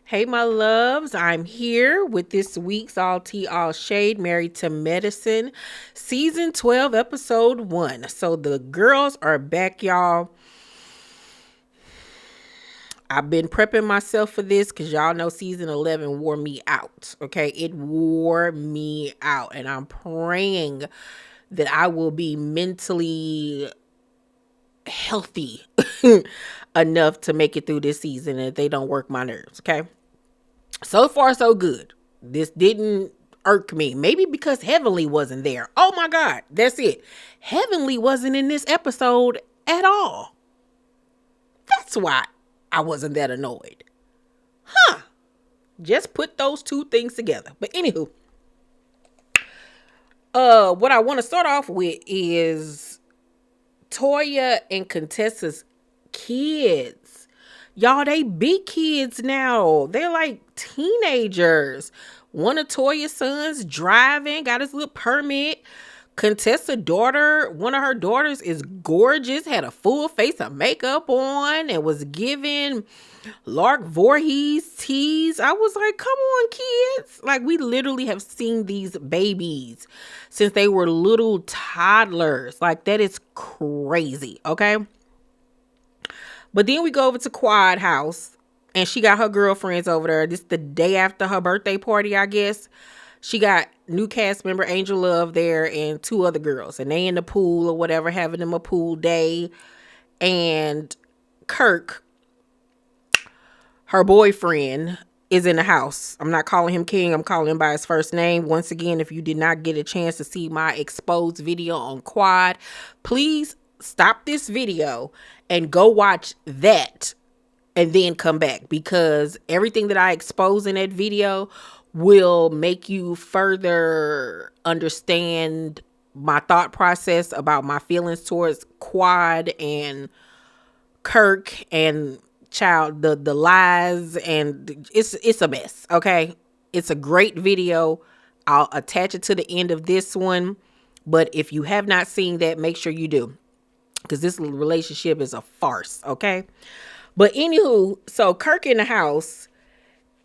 Hey, my loves, I'm here with this week's All Tea, All Shade, Married to Medicine, Season 12, Episode 1. So the girls are back, y'all. I've been prepping myself for this because y'all know Season 11 wore me out, okay? It wore me out, and I'm praying that I will be mentally healthy enough to make it through this season and they don't work my nerves, okay? So far, so good. This didn't irk me. Maybe because Heavenly wasn't there. Oh my God, that's it. Heavenly wasn't in this episode at all. That's why I wasn't that annoyed. Huh. Just put those two things together. But anywho, what I want to start off with is Toya and Contessa's kids. Y'all, they big kids now. They're like teenagers. One of Toya's sons driving, got his little permit. Contessa's daughter, one of her daughters is gorgeous, had a full face of makeup on and was giving Lark Voorhees tease. I was like, come on, kids. Like, we literally have seen these babies since they were little toddlers. Like, that is crazy, okay? But then we go over to Quad House, and she got her girlfriends over there. This is the day after her birthday party, I guess. She got new cast member Angel Love there and two other girls. And they in the pool or whatever, having them a pool day. And Kirk, her boyfriend, is in the house. I'm not calling him King. I'm calling him by his first name. Once again, if you did not get a chance to see my exposed video on Quad, please stop this video and go watch that and then come back, because everything that I expose in that video will make you further understand my thought process about my feelings towards Quad and Kirk and the lies, and it's a mess, okay? It's a great video. I'll attach it to the end of this one, but if you have not seen that, make sure you do, because this relationship is a farce, okay? But anywho, so Kirk in the house,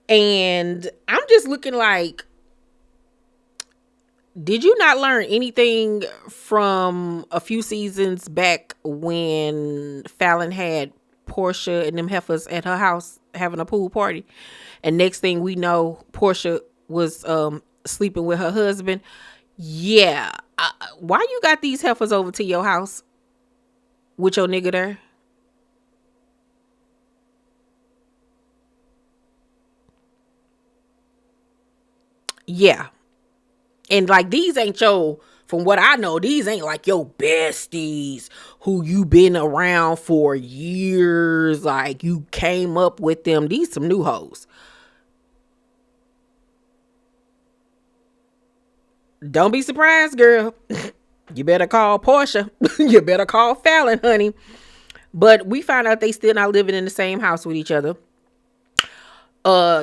and I'm just looking like, did you not learn anything from a few seasons back when Fallon had Portia and them heifers at her house having a pool party? And next thing we know, Portia was sleeping with her husband. Yeah. Why you got these heifers over to your house with your nigga there? Yeah. And like, these ain't your, from what I know, these ain't like your besties who you been around for years. Like, you came up with them. These some new hoes. Don't be surprised, girl. You better call Portia. You better call Fallon, honey. But we found out they still not living in the same house with each other.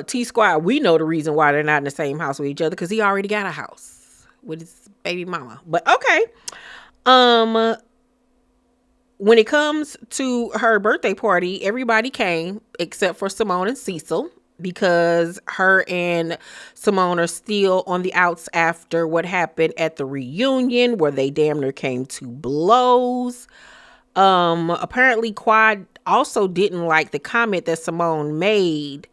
T Squad, we know the reason why they're not in the same house with each other, because he already got a house with his baby mama. But okay. Um, when it comes to her birthday party, everybody came except for Simone and Cecil, because her and Simone are still on the outs after what happened at the reunion where they damn near came to blows. Apparently Quad also didn't like the comment that Simone made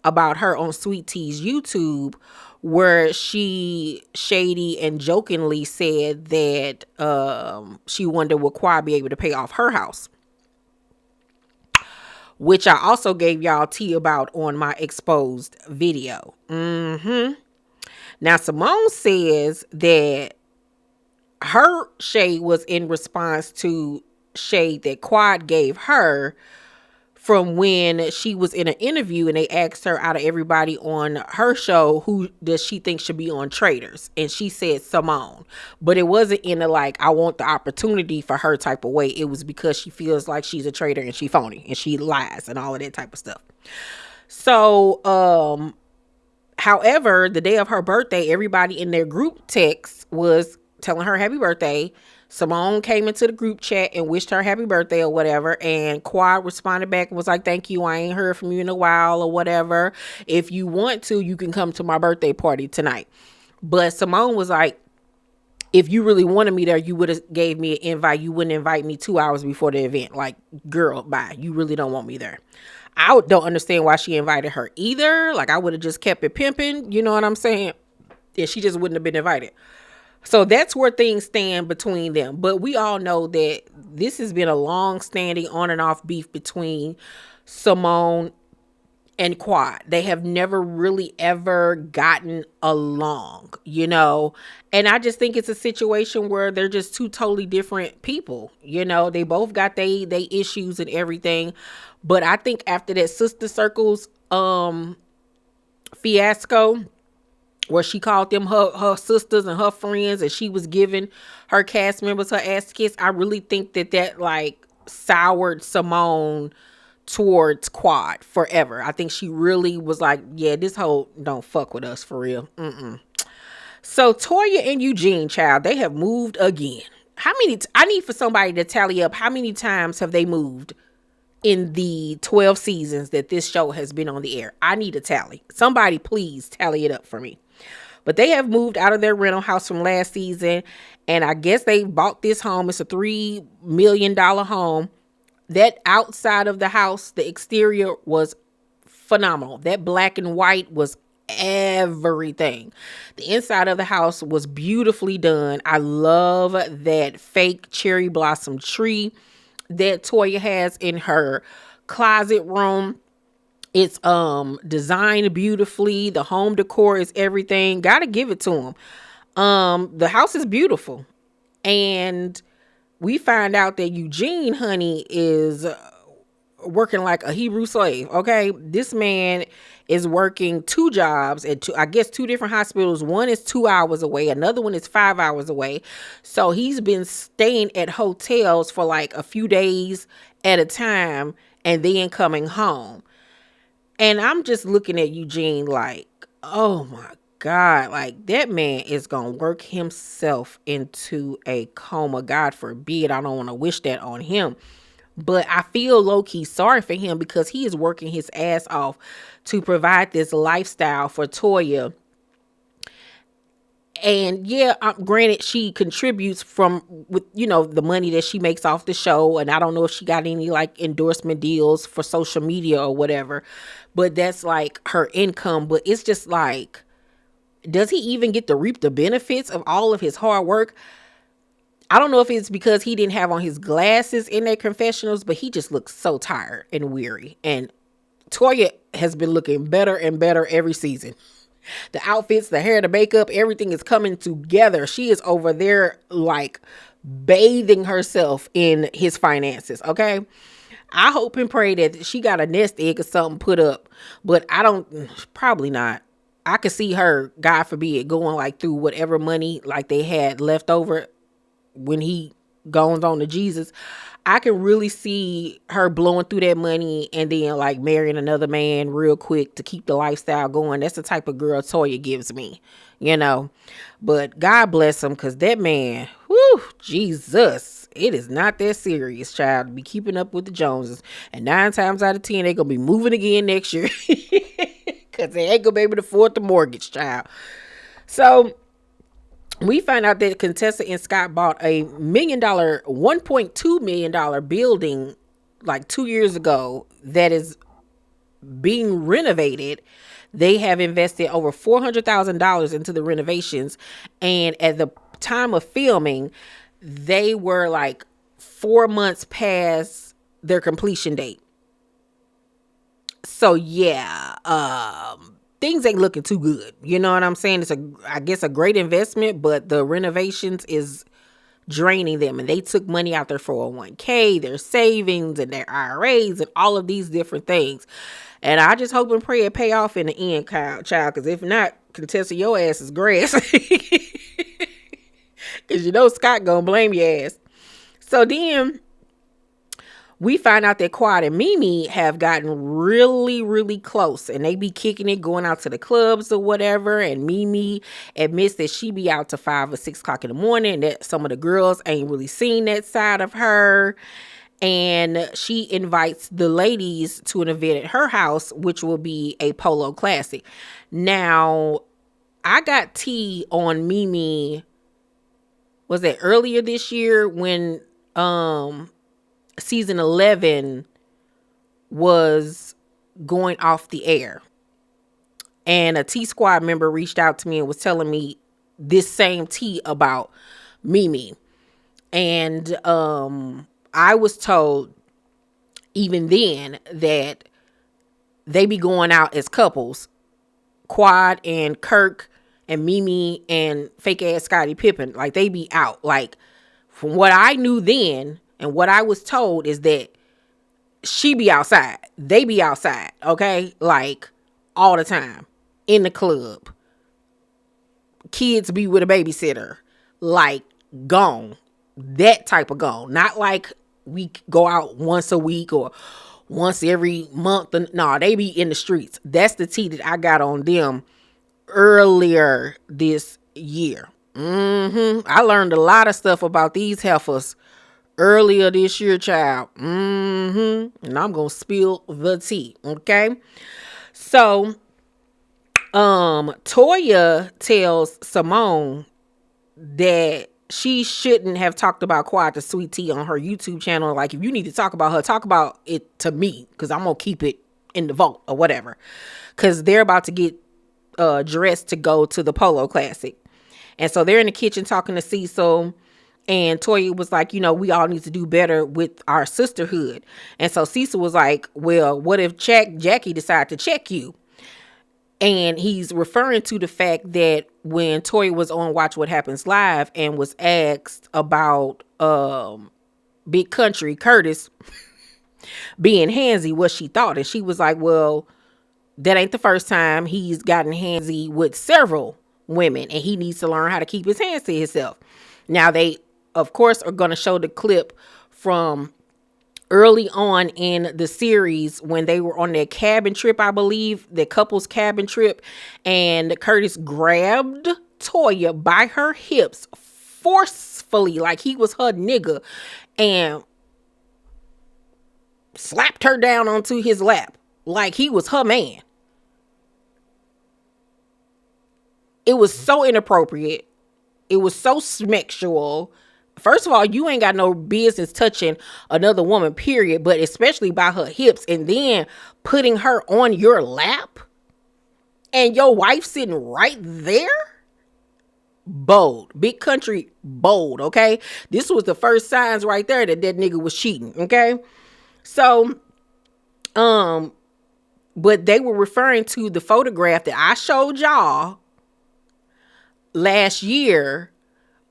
about her on Sweet Tea's YouTube, where she shady and jokingly said that she wondered would Quad be able to pay off her house, which I also gave y'all tea about on my exposed video. Now Simone says that her shade was in response to shade that Quad gave her from when she was in an interview and they asked her, out of everybody on her show, who does she think should be on Traitors? And she said Simone. But it wasn't in a like, I want the opportunity for her type of way. It was because she feels like she's a traitor and she phony and she lies and all of that type of stuff. So, however, the day of her birthday, everybody in their group text was telling her happy birthday, Simone came into the group chat and wished her happy birthday or whatever. And Quad responded back and was like, thank you. I ain't heard from you in a while or whatever. If you want to, you can come to my birthday party tonight. But Simone was like, if you really wanted me there, you would have gave me an invite. You wouldn't invite me 2 hours before the event. Like, girl, bye. You really don't want me there. I don't understand why she invited her either. Like, I would have just kept it pimping. You know what I'm saying? Yeah, she just wouldn't have been invited. So that's where things stand between them. But we all know that this has been a long-standing on and off beef between Simone and Quad. They have never really ever gotten along, you know? And I just think it's a situation where they're just two totally different people. You know, they both got they issues and everything. But I think after that Sister Circles fiasco, where she called them her sisters and her friends, and she was giving her cast members her ass kiss, I really think that like soured Simone towards Quad forever. I think she really was like, yeah, this whole don't fuck with us for real. So Toya and Eugene, child, they have moved again. How many? I need for somebody to tally up how many times have they moved in the 12 seasons that this show has been on the air. I need a tally. Somebody please tally it up for me. But they have moved out of their rental house from last season, and I guess they bought this home. It's a $3 million home. That outside of the house, the exterior was phenomenal. That black and white was everything. The inside of the house was beautifully done. I love that fake cherry blossom tree that Toya has in her closet room. It's designed beautifully. The home decor is everything. Gotta give it to them. The house is beautiful. And we find out that Eugene, honey, is working like a Hebrew slave. Okay, this man is working 2 jobs at two different hospitals. One is 2 hours away, another one is 5 hours away. So he's been staying at hotels for like a few days at a time and then coming home. And I'm just looking at Eugene like, oh my God, like that man is going to work himself into a coma. God forbid. I don't want to wish that on him. But I feel low-key sorry for him because he is working his ass off to provide this lifestyle for Toya. And yeah, granted, she contributes with the money that she makes off the show. And I don't know if she got any like endorsement deals for social media or whatever. But that's like her income. But it's just like, does he even get to reap the benefits of all of his hard work? I don't know if it's because he didn't have on his glasses in their confessionals, but he just looks so tired and weary. And Toya has been looking better and better every season. The outfits, the hair, the makeup, everything is coming together. She is over there like bathing herself in his finances, okay? I hope and pray that she got a nest egg or something put up, but probably not. I could see her, God forbid, going like through whatever money like they had left over when he goes on to Jesus. I can really see her blowing through that money and then like marrying another man real quick to keep the lifestyle going. That's the type of girl Toya gives me, but God bless him, because that man, whew, Jesus, it is not that serious, child, to be keeping up with the Joneses. And 9 times out of 10, they're going to be moving again next year because they ain't going to be able to afford the mortgage, child. So we find out that Contessa and Scott bought a $1.2 million building like 2 years ago that is being renovated. They have invested over $400,000 into the renovations. And at the time of filming, they were like 4 months past their completion date. So yeah, things ain't looking too good. You know what I'm saying? It's I guess a great investment, but the renovations is draining them. And they took money out their 401k, their savings, and their IRAs, and all of these different things. And I just hope and pray it pay off in the end, child. Because if not, Contessa, your ass is grass. Because Scott gonna blame your ass. So then we find out that Quad and Mimi have gotten really, really close, and they be kicking it, going out to the clubs or whatever. And Mimi admits that she be out to 5 or 6 o'clock in the morning, and that some of the girls ain't really seen that side of her. And she invites the ladies to an event at her house, which will be a polo classic. Now, I got tea on Mimi, was that earlier this year when season 11 was going off the air, and a T Squad member reached out to me and was telling me this same tea about Mimi. And I was told even then that they be going out as couples, Quad and Kirk and Mimi and fake ass Scottie Pippen, like they be out. Like, from what I knew then and what I was told is that she be outside, they be outside, okay, like all the time in the club. Kids be with a babysitter, like gone, that type of gone. Not like we go out once a week or once every month. No, they be in the streets. That's the tea that I got on them earlier this year. I learned a lot of stuff about these heifers earlier this year, child. And I'm gonna spill the tea, okay? So Toya tells Simone that she shouldn't have talked about Quad the Sweet Tea on her YouTube channel. Like, if you need to talk about her, talk about it to me, because I'm gonna keep it in the vault or whatever, because they're about to get dressed to go to the Polo Classic. And so they're in the kitchen talking to Cecil, and Toya was like, we all need to do better with our sisterhood. And so Cecil was like, well, what if Jackie decided to check you? And he's referring to the fact that when Toya was on Watch What Happens Live and was asked about Big Country Curtis being handsy, what she thought. And she was like, well, that ain't the first time he's gotten handsy with several women, and he needs to learn how to keep his hands to himself. Now, they, of course, are going to show the clip from early on in the series when they were on their cabin trip, I believe, the couple's cabin trip, and Curtis grabbed Toya by her hips forcefully, like he was her nigga, and slapped her down onto his lap like he was her man. It was so inappropriate. It was so sexual. First of all, you ain't got no business touching another woman, period, but especially by her hips, and then putting her on your lap and your wife sitting right there. Bold. Big Country, bold, okay? This was the first signs right there that nigga was cheating, okay? So, but they were referring to the photograph that I showed y'all last year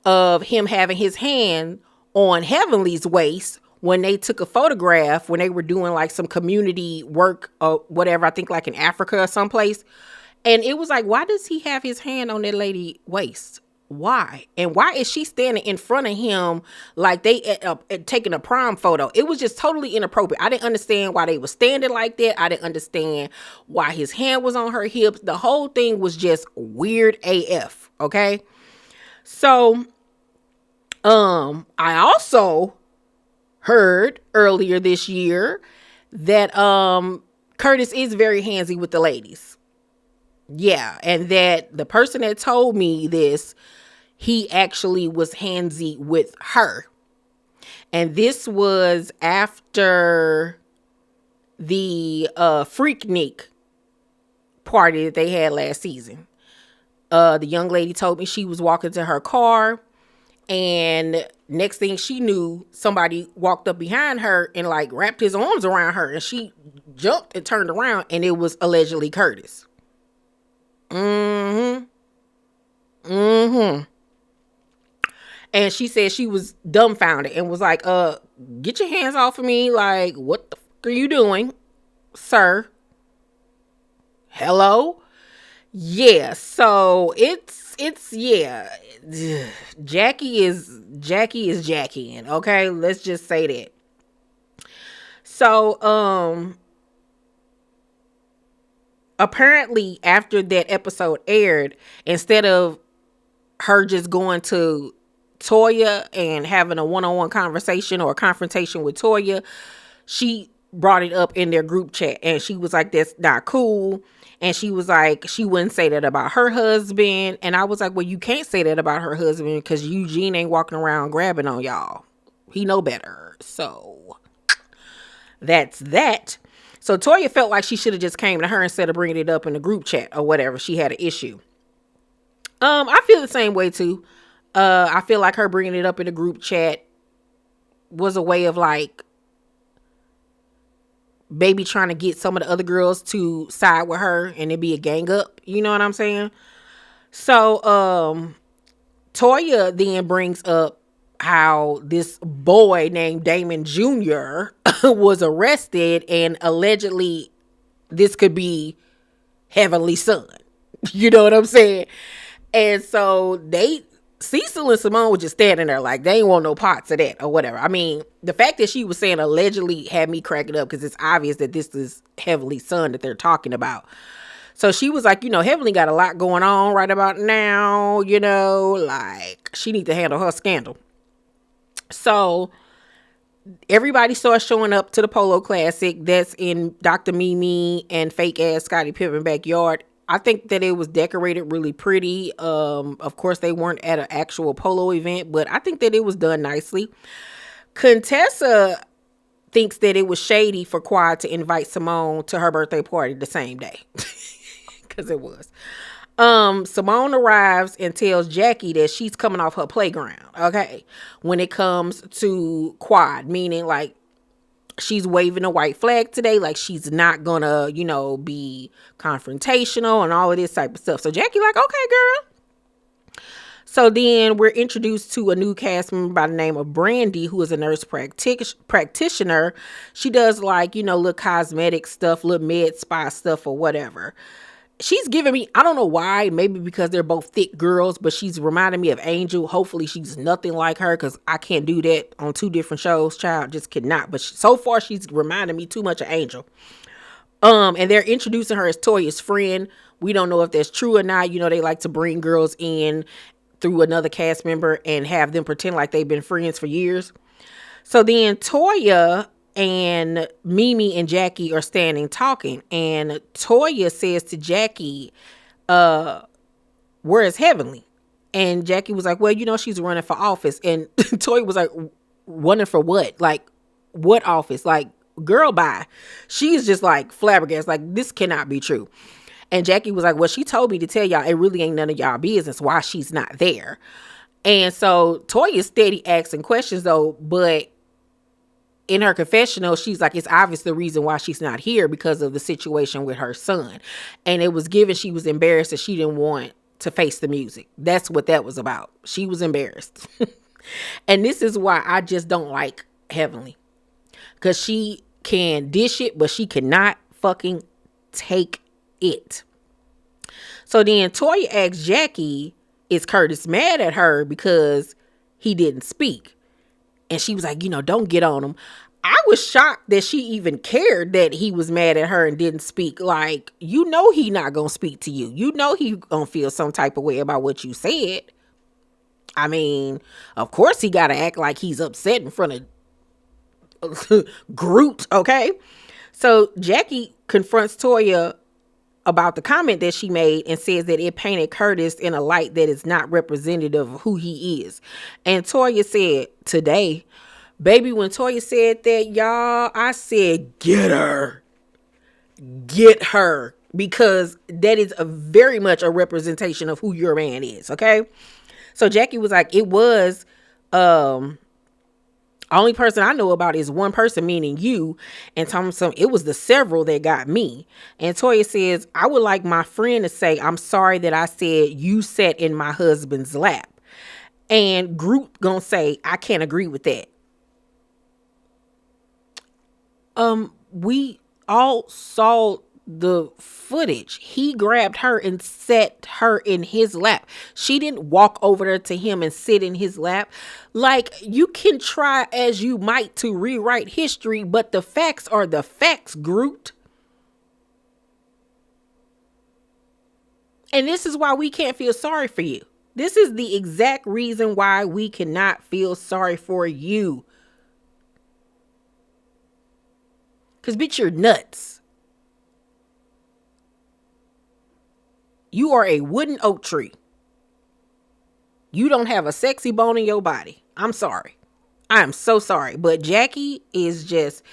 of him having his hand on Heavenly's waist when they took a photograph when they were doing like some community work or whatever, I think like in Africa or someplace. And it was like, why does he have his hand on that lady waist? Why? And why is she standing in front of him like they taking a prom photo? It was just totally inappropriate. I didn't understand why they were standing like that. I didn't understand why his hand was on her hips. The whole thing was just weird AF. Okay. So, I also heard earlier this year that, Curtis is very handsy with the ladies. Yeah. And that the person that told me this, he actually was handsy with her. And this was after the, Freaknik party that they had last season. The young lady told me she was walking to her car, and next thing she knew, somebody walked up behind her and like wrapped his arms around her, and she jumped and turned around, and it was allegedly Curtis. And she said she was dumbfounded and was like, get your hands off of me. Like, what the fuck are you doing, sir? Hello? Yeah, so it's yeah. Jackie is Jackieing, okay? Let's just say that. So, apparently after that episode aired, instead of her just going to Toya and having a one-on-one conversation or a confrontation with Toya, she brought it up in their group chat, and she was like, that's not cool. And she was like, she wouldn't say that about her husband. And I was like, well, you can't say that about her husband because Eugene ain't walking around grabbing on y'all. He know better. So that's that. So Toya felt like she should have just came to her instead of bringing it up in the group chat or whatever. She had an issue. I feel the same way too. I feel like her bringing it up in the group chat was a way of like maybe trying to get some of the other girls to side with her and it be a gang up. You know what I'm saying? So, Toya then brings up how this boy named Damon Jr. was arrested and allegedly this could be Heavenly Son. You know what I'm saying? And so Cecil and Simone were just standing there like they ain't want no parts of that or whatever. I mean, the fact that she was saying allegedly had me cracking up because it's obvious that this is Heavenly Son that they're talking about. So she was like, Heavenly got a lot going on right about now, like she need to handle her scandal. So everybody starts showing up to the Polo Classic that's in Dr. Mimi and fake ass Scottie Pippen backyard. I think that it was decorated really pretty. Of course, they weren't at an actual polo event, but I think that it was done nicely. Contessa thinks that it was shady for Quad to invite Simone to her birthday party the same day. Because it was. Simone arrives and tells Jackie that she's coming off her playground, okay? When it comes to Quad, meaning like she's waving a white flag today, like she's not gonna, be confrontational and all of this type of stuff. So Jackie like, okay, girl. So then we're introduced to a new cast member by the name of Brandy, who is a nurse practitioner. She does like, little cosmetic stuff, little med spa stuff or whatever. She's giving me, I don't know why, maybe because they're both thick girls, but she's reminding me of Angel. Hopefully she's nothing like her because I can't do that on two different shows, child. Just cannot. But so far she's reminding me too much of Angel. And they're introducing her as Toya's friend. We don't know if that's true or not. They like to bring girls in through another cast member and have them pretend like they've been friends for years. So then Toya and Mimi and Jackie are standing talking, and Toya says to Jackie, where is Heavenly? And Jackie was like, well, she's running for office. And Toya was like, running for what? Like, what office? Like, girl, bye. She's just like flabbergasted, like, this cannot be true. And Jackie was like, well, she told me to tell y'all it really ain't none of y'all business why she's not there. And so Toya's steady asking questions though, but in her confessional, she's like, it's obvious the reason why she's not here because of the situation with her son. And it was given she was embarrassed that she didn't want to face the music. That's what that was about. She was embarrassed. And this is why I just don't like Heavenly. Because she can dish it, but she cannot fucking take it. So then Toya asks Jackie, is Curtis mad at her because he didn't speak? And she was like, don't get on him. I was shocked that she even cared that he was mad at her and didn't speak. Like, he not going to speak to you. He going to feel some type of way about what you said. I mean, of course he got to act like he's upset in front of Groot, okay? So Jackie confronts Toya about the comment that she made and says that it painted Curtis in a light that is not representative of who he is. And Toya said, today, baby, when Toya said that, y'all, I said, get her. Get her. Because that is very much a representation of who your man is, okay? So Jackie was like, it was, only person I know about is one person, meaning you. And Thompson, it was the several that got me. And Toya says, I would like my friend to say, I'm sorry that I said you sat in my husband's lap. And Groot gonna say, I can't agree with that. We all saw the footage. He grabbed her and set her in his lap. She didn't walk over there to him and sit in his lap. Like, you can try as you might to rewrite history, but the facts are the facts, Groot. And this is why we can't feel sorry for you. This is the exact reason why we cannot feel sorry for you. Because, bitch, you're nuts. You are a wooden oak tree. You don't have a sexy bone in your body. I'm sorry. I am so sorry. But Jackie is just...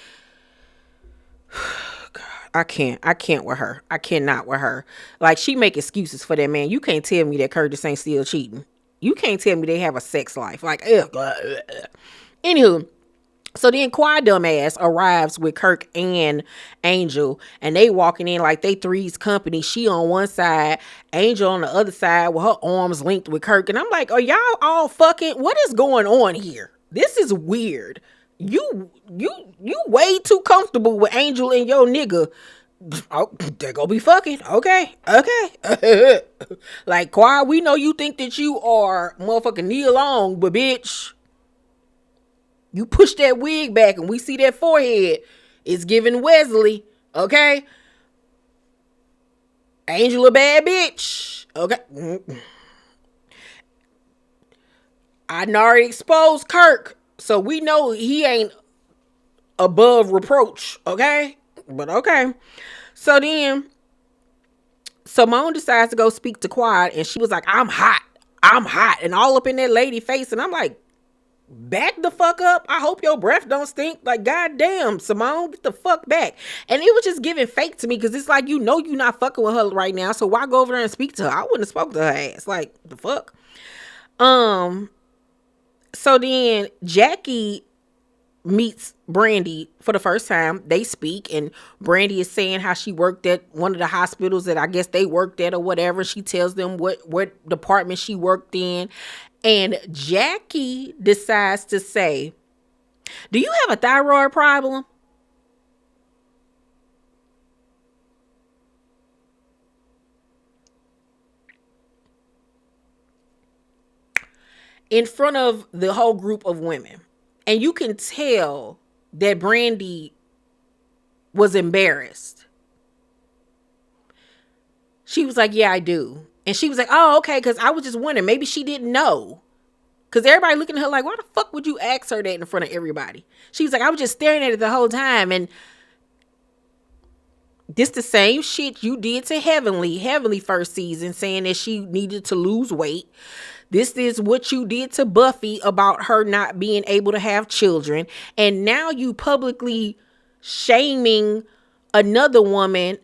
I can't with her. I cannot with her. Like, she make excuses for that man. You can't tell me that Curtis ain't still cheating. You can't tell me they have a sex life. Like, ugh. Anywho, so then Quad dumbass arrives with Kirk and Angel, and they walking in like they three's company. She on one side, Angel on the other side with her arms linked with Kirk. And I'm like, are y'all all fucking? What is going on here? This is weird. You way too comfortable with Angel and your nigga. Oh, they're gonna be fucking. Okay. Like, Quad, we know you think that you are motherfucking Neil Long, but bitch, you push that wig back and we see that forehead. It's giving Wesley. Okay. Angel a bad bitch. Okay. I already exposed Kirk, so we know he ain't above reproach. Okay. But okay. So then Simone decides to go speak to Quad, and she was like, I'm hot. And all up in that lady face. And I'm like, back the fuck up. I hope your breath don't stink. Like, goddamn, Simone, get the fuck back. And it was just giving fake to me, because it's like, you know, you're not fucking with her right now, so why go over there and speak to her? I wouldn't have spoke to her ass. Like, the fuck. So then Jackie meets Brandy for the first time. They speak, and Brandy is saying how she worked at one of the hospitals that I guess they worked at or whatever. She tells them what department she worked in. And Jackie decides to say, do you have a thyroid problem? In front of the whole group of women. And you can tell that Brandy was embarrassed. She was like, yeah, I do. And she was like, oh, okay, because I was just wondering, maybe she didn't know. Because everybody looking at her like, why the fuck would you ask her that in front of everybody? She was like, I was just staring at it the whole time. And this the same shit you did to Heavenly first season, saying that she needed to lose weight. This is what you did to Buffy about her not being able to have children. And now you publicly shaming another woman.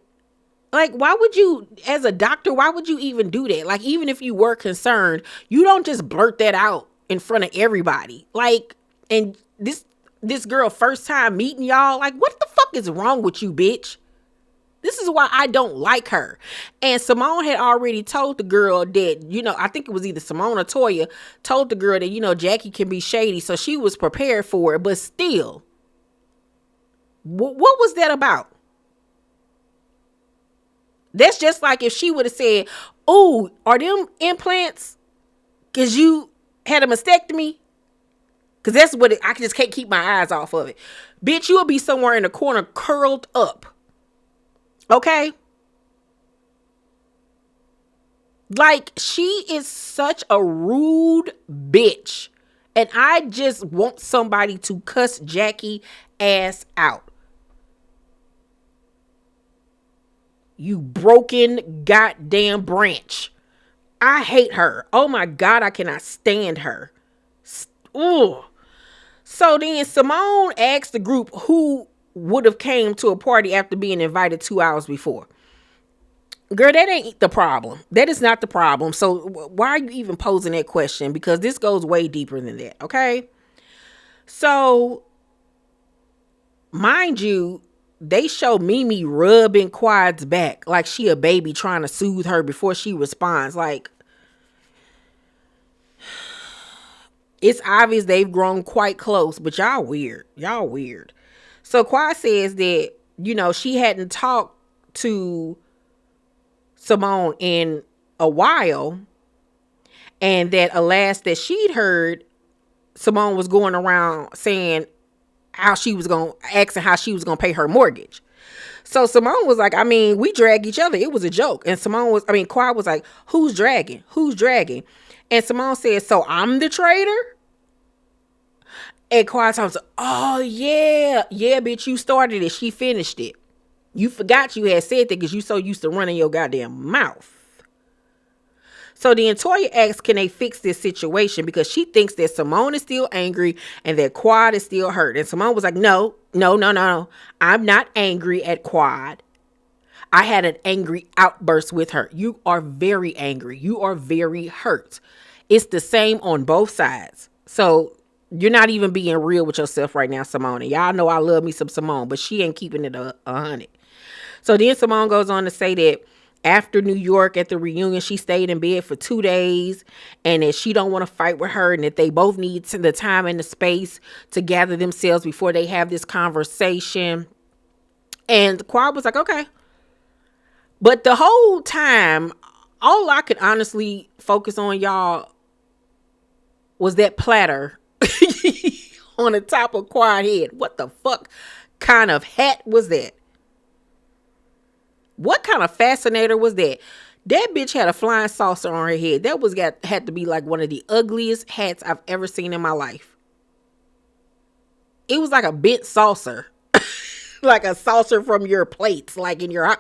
Like, why would you, as a doctor, why would you even do that? Like, even if you were concerned, you don't just blurt that out in front of everybody. Like, and this girl first time meeting y'all, like, what the fuck is wrong with you, bitch? This is why I don't like her. And Simone had already told the girl that, you know, I think it was either Simone or Toya told the girl that, you know, Jackie can be shady. So she was prepared for it. But still, what was that about? That's just like if she would have said, oh, are them implants because you had a mastectomy? Because that's what I just can't keep my eyes off of it. Bitch, you'll be somewhere in the corner curled up. Okay? Like, she is such a rude bitch. And I just want somebody to cuss Jackie ass out. You broken goddamn branch. I hate her. Oh my God, I cannot stand her. Ooh. So then Simone asked the group who would have came to a party after being invited 2 hours before. Girl, that ain't the problem. That is not the problem. So why are you even posing that question? Because this goes way deeper than that, okay? So, mind you, they show Mimi rubbing Quad's back like she a baby trying to soothe her before she responds. Like, it's obvious they've grown quite close, but y'all weird. Y'all weird. So Quad says that, you know, she hadn't talked to Simone in a while, and that alas that she'd heard Simone was going around saying asking how she was gonna pay her mortgage. So Simone was like, I mean, we drag each other. It was a joke. And Quad was like, who's dragging? Who's dragging? And Simone said, so I'm the traitor? And Quad was like, oh yeah. Yeah, bitch, you started it. She finished it. You forgot you had said that because you so used to running your goddamn mouth. So then Toya asks, can they fix this situation? Because she thinks that Simone is still angry and that Quad is still hurt. And Simone was like, no. I'm not angry at Quad. I had an angry outburst with her. You are very angry. You are very hurt. It's the same on both sides. So you're not even being real with yourself right now, Simone. Y'all know I love me some Simone, but she ain't keeping it 100. So then Simone goes on to say that after New York at the reunion, she stayed in bed for 2 days and that she don't want to fight with her and that they both need the time and the space to gather themselves before they have this conversation. And Quad was like, okay. But the whole time, all I could honestly focus on, y'all, was that platter on the top of Quad head. What the fuck kind of hat was that? What kind of fascinator was that? That bitch had a flying saucer on her head. That had to be like one of the ugliest hats I've ever seen in my life. It was like a bent saucer. Like a saucer from your plates. Like in your...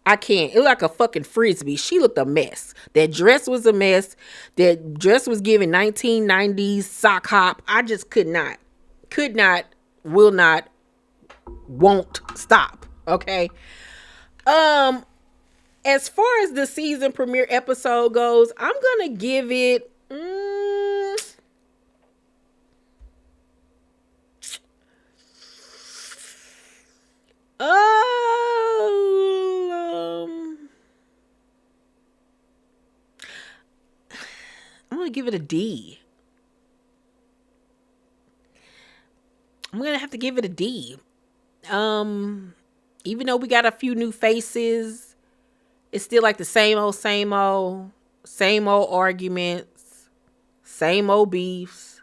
I can't. It was like a fucking frisbee. She looked a mess. That dress was a mess. That dress was giving 1990s sock hop. I just could not, will not, won't stop. Okay. As far as the season premiere episode goes, I'm gonna give it I'm gonna give it a D. I'm gonna have to give it a D. Even though we got a few new faces, it's still like the same old arguments, same old beefs,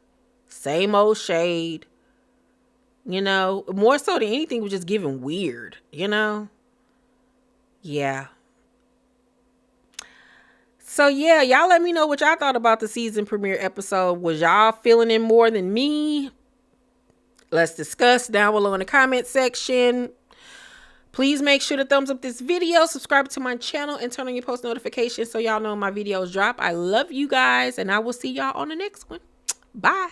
same old shade. You know, more so than anything, was just giving weird, you know? Yeah. So yeah, y'all let me know what y'all thought about the season premiere episode. Was y'all feeling it more than me? Let's discuss down below in the comment section. Please make sure to thumbs up this video, subscribe to my channel, and turn on your post notifications so y'all know my videos drop. I love you guys, and I will see y'all on the next one. Bye.